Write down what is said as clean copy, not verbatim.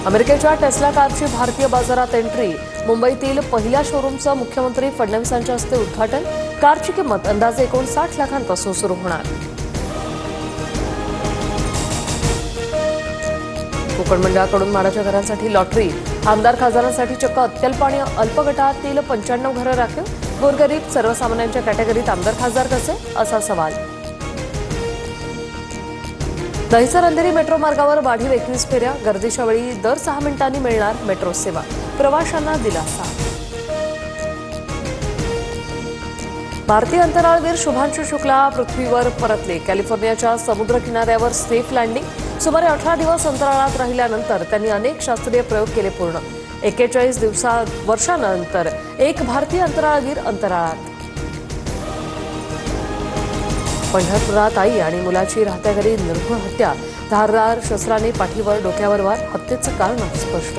अमेरिकेच्या टेस्ला कारची भारतीय बाजारात एंट्री। मुंबईतील पहिल्या शोरूमचं मुख्यमंत्री फडणवीसांच्या हस्ते उद्घाटन। कारची किंमत अंदाजे 59 लाखांपासून सुरू होणार। कोकण मंडळाकडून माडाच्या घरांसाठी लॉटरी। आमदार खासदारांसाठी चक्क अत्यल्प आणि अल्प गटातील 95 घरं राखीव। गोरगरीब सर्वसामान्यांच्या कॅटेगरीत आमदार खासदार कसे, असा सवाल। दहिसर अंधेरी मेट्रो मार्गावर वाढीव 21 फेऱ्या। गर्दीच्या वेळी दर 6 मिनिटांनी मिळणार मेट्रो सेवा। प्रवाशांना दिलासा। भारतीय अंतराळवीर शुभांशु शुक्ला पृथ्वीवर परतले। कॅलिफोर्नियाच्या समुद्र किनाऱ्यावर सेफ लँडिंग। सुमारे 18 दिवस अंतराळात राहिल्यानंतर त्यांनी अनेक शास्त्रीय प्रयोग केले पूर्ण। 41 वर्षांनंतर एक भारतीय अंतराळवीर अंतराळात। पंढरपुरात आई आणि मुलाची राहत्या घरी निर्घृण हत्या। धारदार शस्त्राने पाठीवर डोक्यावर वार। हत्येचं कारण स्पष्ट।